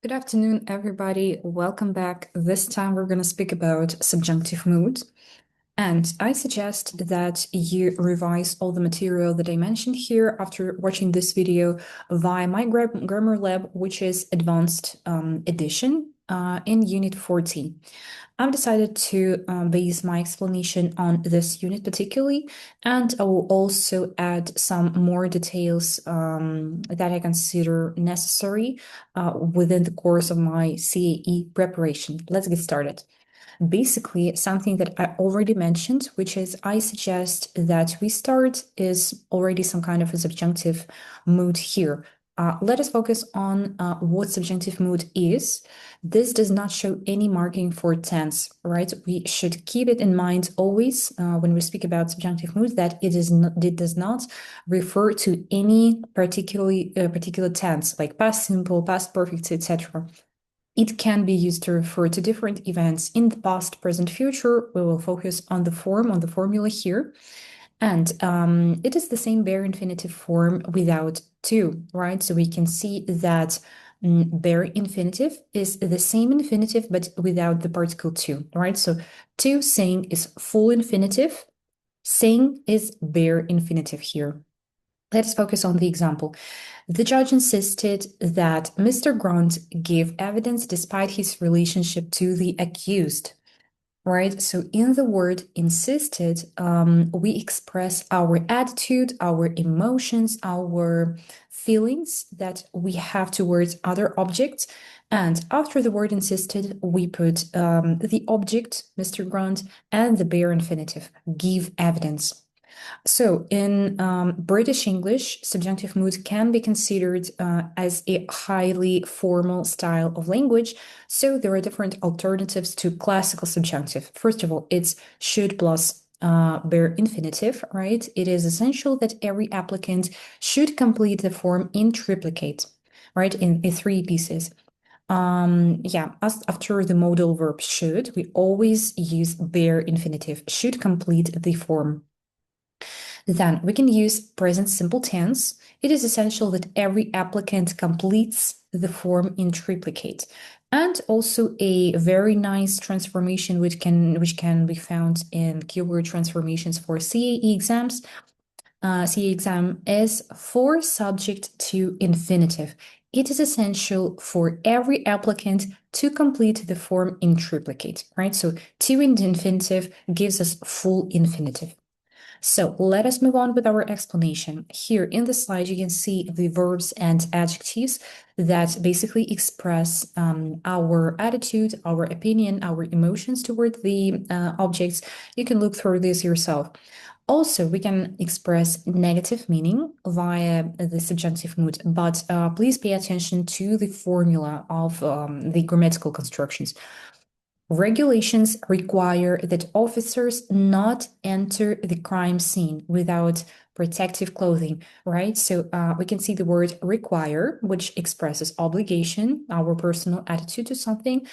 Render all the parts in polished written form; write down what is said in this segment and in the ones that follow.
Good afternoon, everybody. Welcome back. This time we're going to speak about subjunctive mood. And I suggest that you revise all the material that I mentioned here after watching this video via my grammar lab, which is advanced edition in Unit 40. I've decided to base my explanation on this unit particularly, and I will also add some more details that I consider necessary within the course of my CAE preparation. Let's get started. Basically, something that I already mentioned, which is I suggest that we start is already some kind of a subjunctive mood here. Let us focus on what subjunctive mood is. This does not show any marking for tense, right? We should keep it in mind always when we speak about subjunctive mood that it does not refer to any particular tense, like past simple, past perfect, etc. It can be used to refer to different events in the past, present, future. We will focus on the form, on the formula here. And it is the same bare infinitive form without to, right? So we can see that bare infinitive is the same infinitive, but without the particle to, right? So to saying is full infinitive, saying is bare infinitive here. Let's focus on the example. The judge insisted that Mr. Grant give evidence despite his relationship to the accused, right? So in the word insisted, we express our attitude, our emotions, our feelings that we have towards other objects. And after the word insisted, we put the object, Mr. Grant, and the bare infinitive, give evidence. So in British English, subjunctive mood can be considered as a highly formal style of language. So there are different alternatives to classical subjunctive. First of all, it's should plus bare infinitive, right? It is essential that every applicant should complete the form in triplicate, right? In three pieces. Yeah, as after the modal verb should, we always use bare infinitive, should complete the form. Then we can use present simple tense. It is essential that every applicant completes the form in triplicate. And also a very nice transformation which can be found in keyword transformations for CAE exams. CAE exam is for subject to infinitive. It is essential for every applicant to complete the form in triplicate, right? So to in the infinitive gives us full infinitive. So let us move on with our explanation. Here in the slide, you can see the verbs and adjectives that basically express our attitude, our opinion, our emotions toward the objects. You can look through this yourself. Also, we can express negative meaning via the subjunctive mood, but please pay attention to the formula of the grammatical constructions. Regulations require that officers not enter the crime scene without protective clothing, right? So we can see the word require, which expresses obligation, our personal attitude to something.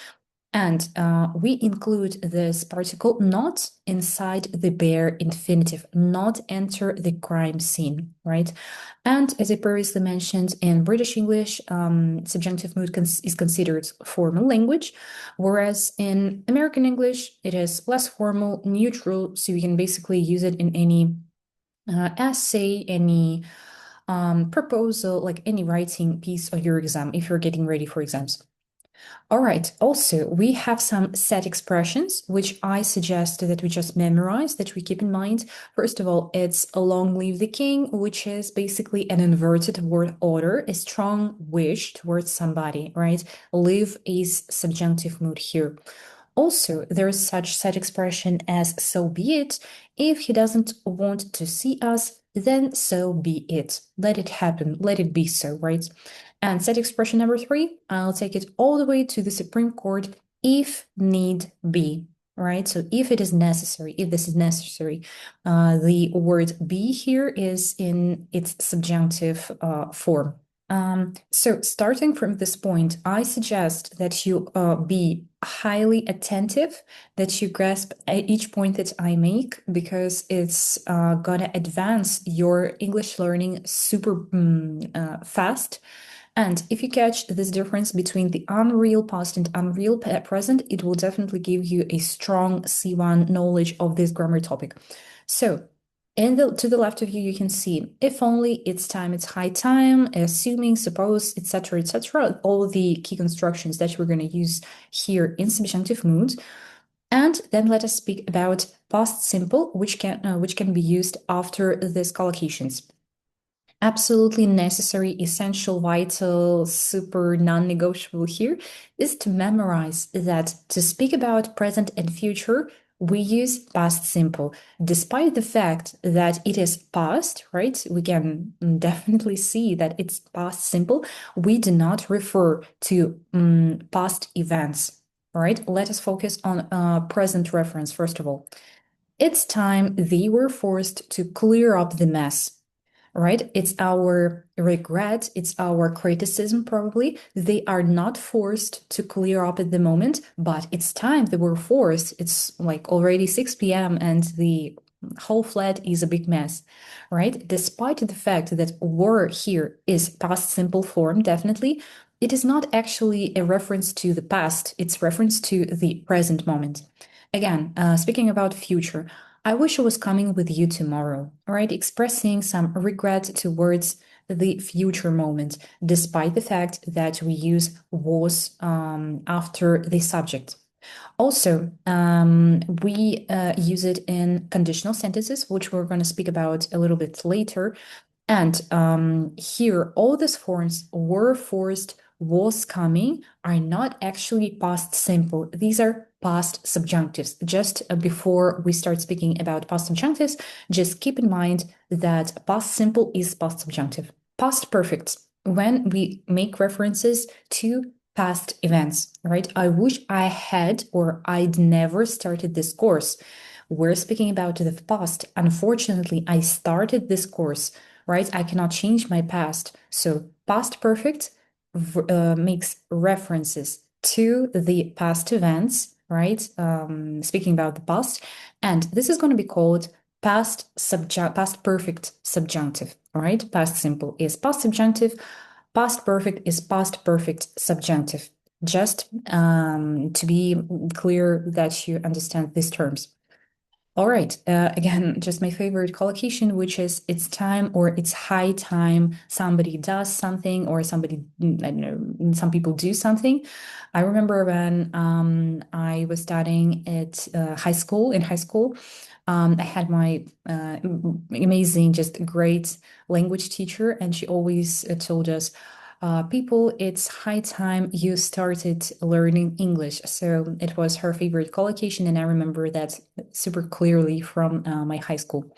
And we include this particle not inside the bare infinitive, not enter the crime scene, right? And as I previously mentioned, in British English, subjunctive mood is considered formal language, whereas in American English, it is less formal, neutral, so you can basically use it in any essay, any proposal, like any writing piece of your exam, if you're getting ready for exams. All right. Also, we have some set expressions, which I suggest that we just memorize, that we keep in mind. First of all, it's a long live the king, which is basically an inverted word order, a strong wish towards somebody, right? Live is subjunctive mood here. Also, there is such set expression as so be it. If he doesn't want to see us, then so be it. Let it happen. Let it be so, right? And set expression number 3, I'll take it all the way to the Supreme Court if need be, right? So if it is necessary, if this is necessary, the word be here is in its subjunctive form. So starting from this point, I suggest that you be highly attentive, that you grasp each point that I make, because it's gonna advance your English learning super fast. And if you catch this difference between the unreal past and unreal present, it will definitely give you a strong C1 knowledge of this grammar topic. So to the left of you, you can see if only, it's time, it's high time, assuming, suppose, etc., etc. All the key constructions that we're going to use here in subjunctive mood. And then let us speak about past simple, which can be used after these collocations. Absolutely necessary, essential, vital, super non-negotiable here is to memorize that to speak about present and future, we use past simple. Despite the fact that it is past, right? We can definitely see that it's past simple. We do not refer to past events, right? Let us focus on present reference, first of all. It's time they were forced to clear up the mess, right? It's our regret, it's our criticism, probably. They are not forced to clear up at the moment, but it's time they were forced. It's like already 6 p.m. and the whole flat is a big mess, right? Despite the fact that were here is past simple form, definitely, it is not actually a reference to the past, it's reference to the present moment. Again, speaking about future, I wish I was coming with you tomorrow, right? Expressing some regret towards the future moment, despite the fact that we use was after the subject. Also, we use it in conditional sentences, which we're going to speak about a little bit later. And here, all these forms were forced, was coming, are not actually past simple. These are past subjunctives. Just before we start speaking about past subjunctives, just keep in mind that past simple is past subjunctive. Past perfect, when we make references to past events, right? I wish I had or I'd never started this course. We're speaking about the past. Unfortunately, I started this course, right? I cannot change my past. So past perfect makes references to the past events, right? Speaking about the past. And this is going to be called past perfect subjunctive, right? Past simple is past subjunctive. Past perfect is past perfect subjunctive. Just to be clear that you understand these terms. All right. Again, just my favorite collocation, which is it's time or it's high time somebody does something or somebody, I don't know, some people do something. I remember when I was studying at in high school, I had my amazing, just great language teacher, and she always told us, people, it's high time you started learning English. So it was her favorite collocation, and I remember that super clearly from my high school.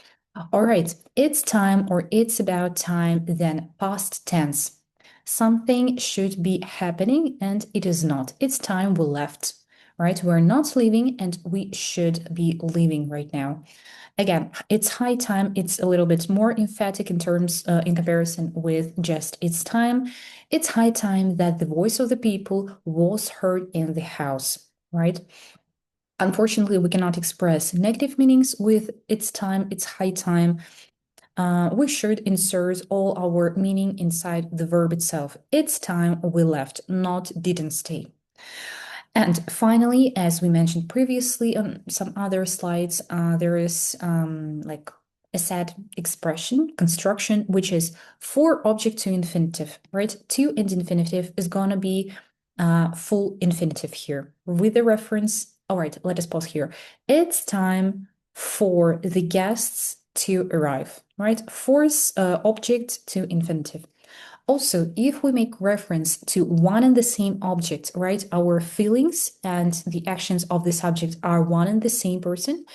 All right, it's time or it's about time, then past tense. Something should be happening and it is not. It's time we left, right? We're not leaving and we should be leaving right now. Again, it's high time. It's a little bit more emphatic in terms, in comparison with just it's time. It's high time that the voice of the people was heard in the house, right? Unfortunately, we cannot express negative meanings with it's time, it's high time. We should insert all our meaning inside the verb itself. It's time we left, not didn't stay. And finally, as we mentioned previously on some other slides, there is like a set expression construction, which is for object to infinitive, right? To and infinitive is going to be full infinitive here with the reference. All right, let us pause here. It's time for the guests to arrive, right? Force object to infinitive. Also, if we make reference to one and the same object, right, our feelings and the actions of the subject are one and the same person,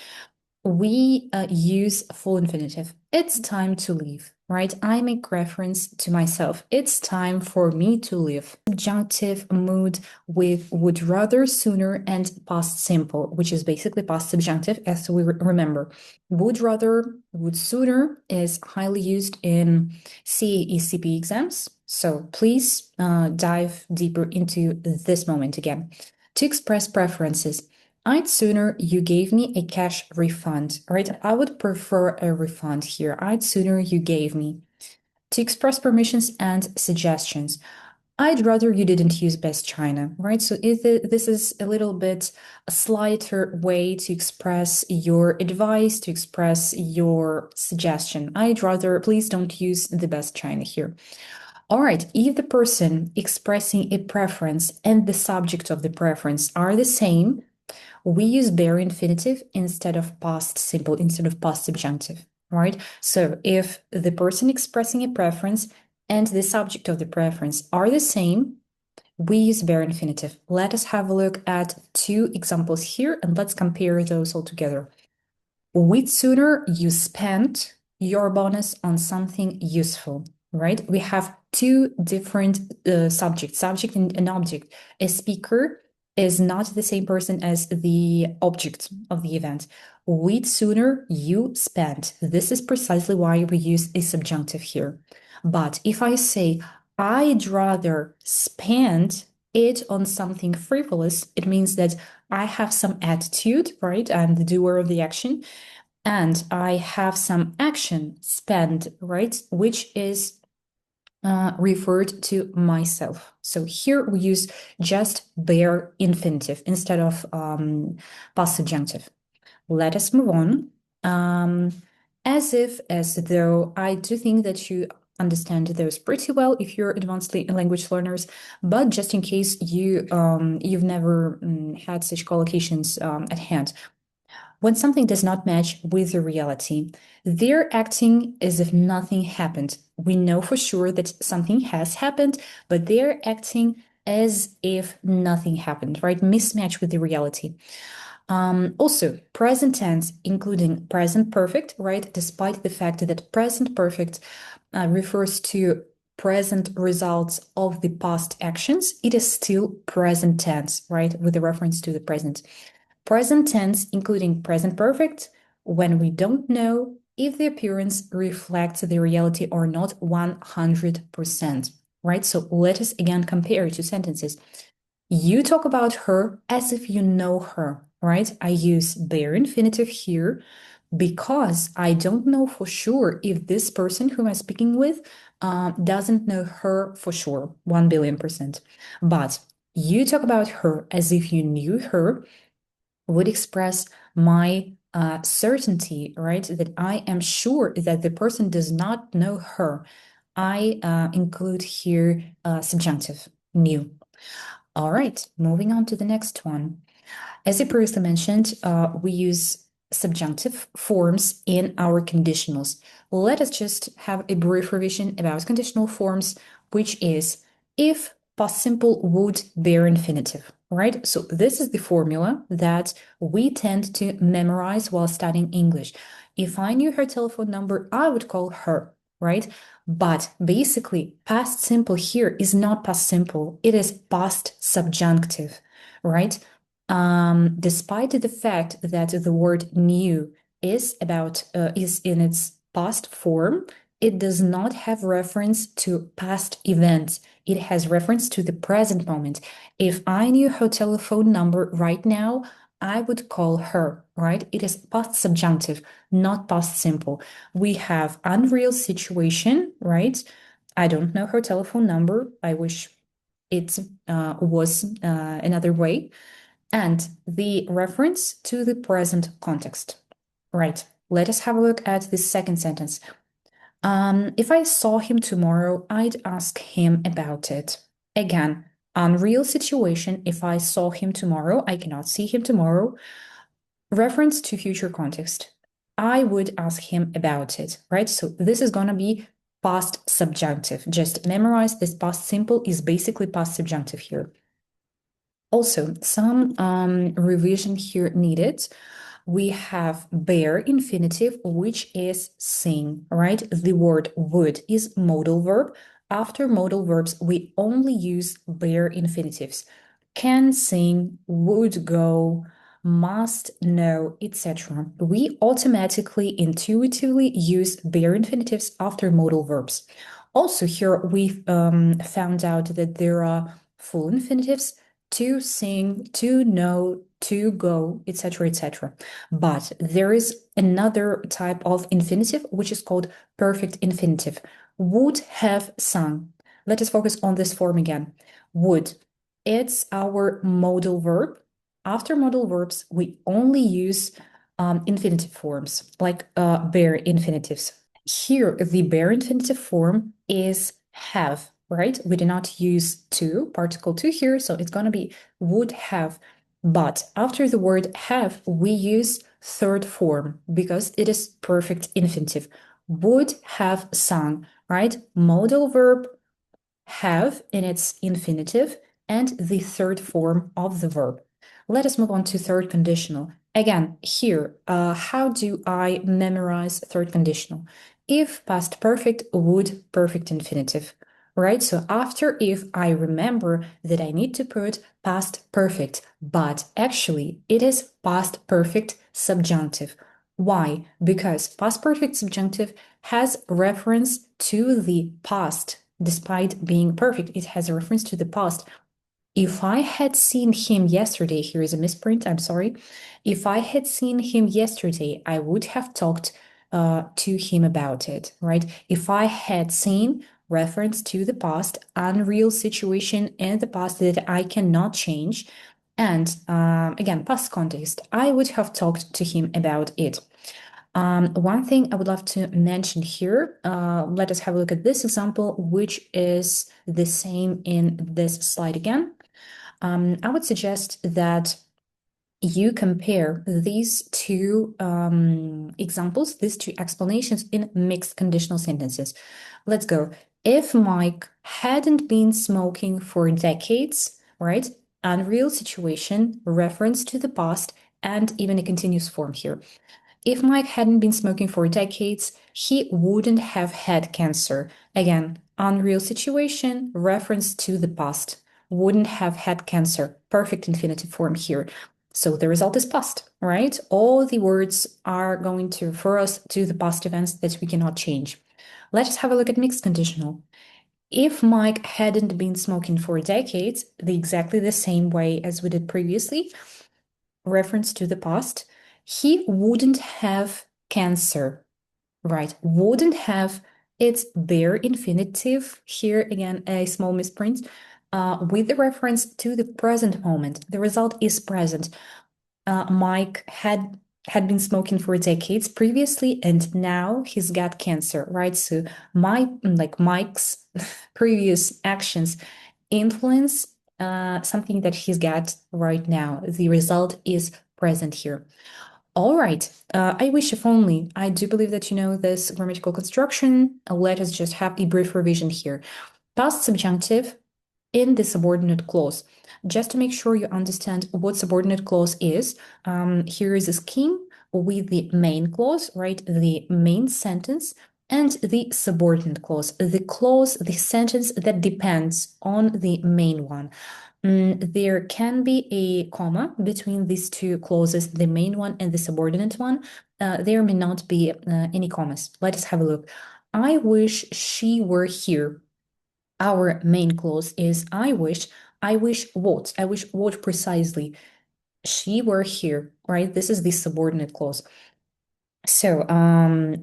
we use full infinitive. It's time to leave, right? I make reference to myself. It's time for me to leave. Subjunctive mood with would rather, sooner, and past simple, which is basically past subjunctive, as we remember. Would rather, would sooner is highly used in CAE CP exams. So please dive deeper into this moment again. To express preferences, I'd sooner you gave me a cash refund, right? I would prefer a refund here. I'd sooner you gave me. To express permissions and suggestions, I'd rather you didn't use best china, right? So this is a little bit a slighter way to express your advice, to express your suggestion. I'd rather please don't use the best china here. All right, if the person expressing a preference and the subject of the preference are the same, we use bare infinitive instead of past simple, instead of past subjunctive, right? So if the person expressing a preference and the subject of the preference are the same, we use bare infinitive. Let us have a look at two examples here and let's compare those all together. We'd sooner you spent your bonus on something useful, right? We have two different subjects, subject and an object. A speaker is not the same person as the object of the event. We'd sooner you spent. This is precisely why we use a subjunctive here. But if I say, I'd rather spend it on something frivolous, it means that I have some attitude, right? I'm the doer of the action and I have some action spent, right, which is referred to myself. So here we use just bare infinitive instead of past subjunctive. Let us move on. As if, as though, I do think that you understand those pretty well if you're advanced language learners, but just in case you've never had such collocations at hand. When something does not match with the reality, they're acting as if nothing happened. We know for sure that something has happened, but they're acting as if nothing happened, right? Mismatch with the reality. Also, present tense, including present perfect, right? Despite the fact that present perfect refers to present results of the past actions, it is still present tense, right? With a reference to the present. Present tense, including present perfect, when we don't know if the appearance reflects the reality or not 100%, right? So let us again compare two sentences. You talk about her as if you know her, right? I use bare infinitive here because I don't know for sure if this person who I'm speaking with doesn't know her for sure, 1 billion%. But you talk about her as if you knew her would express my certainty, right? That I am sure that the person does not know her. I include here subjunctive, new. All right, moving on to the next one. As I previously mentioned, we use subjunctive forms in our conditionals. Let us just have a brief revision about conditional forms, which is if past simple would bare infinitive, right? So this is the formula that we tend to memorize while studying English. If I knew her telephone number, I would call her, right? But basically, past simple here is not past simple, it is past subjunctive, right? Despite the fact that the word new is in its past form, it does not have reference to past events. It has reference to the present moment. If I knew her telephone number right now, I would call her, right? It is past subjunctive, not past simple. We have unreal situation, right? I don't know her telephone number. I wish it was another way. And the reference to the present context. Right. Let us have a look at the second sentence. If I saw him tomorrow, I'd ask him about it. Again, unreal situation. If I saw him tomorrow, I cannot see him tomorrow. Reference to future context. I would ask him about it, right? So this is going to be past subjunctive. Just memorize this past simple is basically past subjunctive here. Also, some revision here needed. We have bare infinitive, which is sing, right? The word would is modal verb. After modal verbs, we only use bare infinitives. Can sing, would go, must know, etc. We automatically, intuitively use bare infinitives after modal verbs. Also, here we found out that there are full infinitives to sing, to know, to go, etc., etc. But there is another type of infinitive which is called perfect infinitive. Would have sung. Let us focus on this form again. Would. It's our modal verb. After modal verbs, we only use infinitive forms, like bare infinitives. Here, the bare infinitive form is have, right? We do not use to, particle to here, so it's going to be would have. But after the word have, we use third form because it is perfect infinitive. Would have sung, right? Modal verb have in its infinitive and the third form of the verb. Let us move on to third conditional. Again, here, how do I memorize third conditional? If past perfect, would perfect infinitive, right? So after if, I remember that I need to put past perfect, but actually it is past perfect subjunctive. Why? Because past perfect subjunctive has reference to the past. Despite being perfect, it has a reference to the past. If I had seen him yesterday, here is a misprint, I'm sorry. If I had seen him yesterday, I would have talked to him about it, right? If I had seen, reference to the past, unreal situation in the past that I cannot change. And again, past context, I would have talked to him about it. One thing I would love to mention here, let us have a look at this example, which is the same in this slide again. I would suggest that you compare these two examples, these two explanations in mixed conditional sentences. Let's go. If Mike hadn't been smoking for decades, right? Unreal situation, reference to the past, and even a continuous form here. If Mike hadn't been smoking for decades, he wouldn't have had cancer. Again, unreal situation, reference to the past. Wouldn't have had cancer. Perfect infinitive form here. So the result is past, right? All the words are going to refer us to the past events that we cannot change. Let's have a look at mixed conditional. If Mike hadn't been smoking for decades, exactly the same way as we did previously, reference to the past, he wouldn't have cancer, right? Wouldn't have, it's bare infinitive. Here again, a small misprint with the reference to the present moment. The result is present. Mike had been smoking for decades previously, and now he's got cancer, right? So Mike's previous actions influence something that he's got right now. The result is present here. All right. I wish if only. I do believe that you know this grammatical construction. Let us just have a brief revision here. Past subjunctive in the subordinate clause. Just to make sure you understand what subordinate clause is, here is a scheme with the main clause, right? The main sentence and the subordinate clause, the sentence that depends on the main one. There can be a comma between these two clauses, the main one and the subordinate one. There may not be any commas. Let us have a look. I wish she were here. Our main clause is I wish. I wish what? I wish what precisely? She were here, right? This is the subordinate clause. So,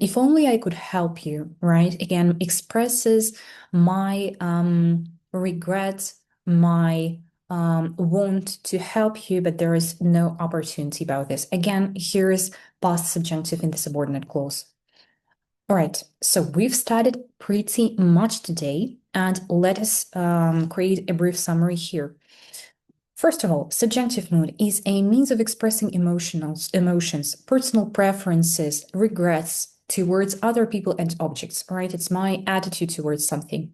if only I could help you, right? Again, expresses my regret, my want to help you, but there is no opportunity about this. Again, here is past subjunctive in the subordinate clause. All right, so we've studied pretty much today, and let us create a brief summary here. First of all, subjunctive mood is a means of expressing emotions, personal preferences, regrets towards other people and objects, right? It's my attitude towards something.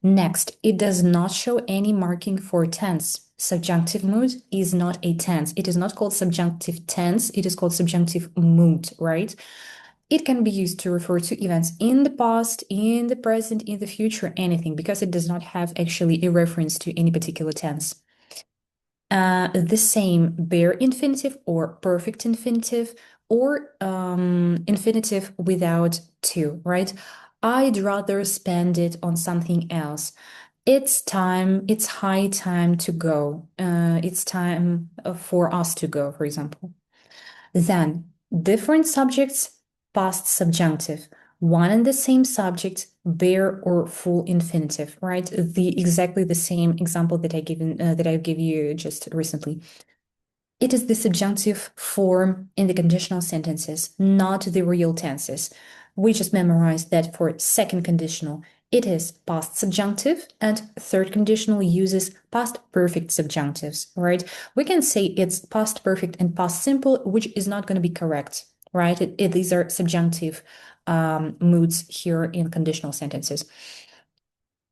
Next, it does not show any marking for tense. Subjunctive mood is not a tense. It is not called subjunctive tense. It is called subjunctive mood, right? It can be used to refer to events in the past, in the present, in the future, anything, because it does not have actually a reference to any particular tense. The same bare infinitive or perfect infinitive or infinitive without to, right? I'd rather spend it on something else. It's time, it's high time to go. It's time for us to go, for example. Then different subjects, past subjunctive. One and the same subject, bare or full infinitive, right? Exactly the same example that I gave you just recently. It is the subjunctive form in the conditional sentences, not the real tenses. We just memorized that for second conditional, it is past subjunctive, and third conditional uses past perfect subjunctives, right? We can say it's past perfect and past simple, which is not going to be correct, right? These are subjunctive moods here in conditional sentences.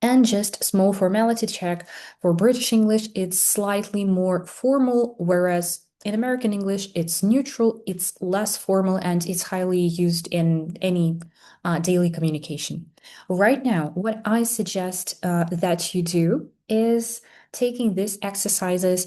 And just small formality check. For British English, it's slightly more formal, whereas in American English, it's neutral, it's less formal, and it's highly used in any daily communication. Right now, what I suggest that you do is taking these exercises.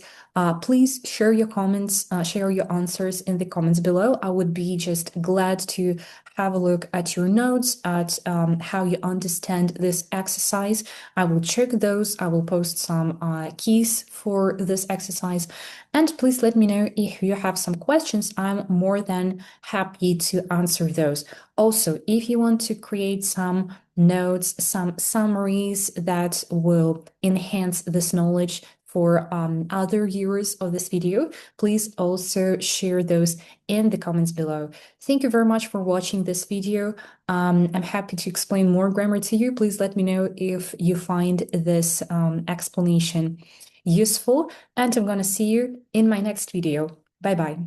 Please share your comments, share your answers in the comments below. I would be just glad to have a look at your notes, at how you understand this exercise. I will check those. I will post some keys for this exercise. And please let me know if you have some questions. I'm more than happy to answer those. Also, if you want to create some notes, some summaries that will enhance this knowledge for other viewers of this video, please also share those in the comments below. Thank you very much for watching this video. I'm happy to explain more grammar to you. Please let me know if you find this explanation useful, and I'm gonna see you in my next video. Bye bye.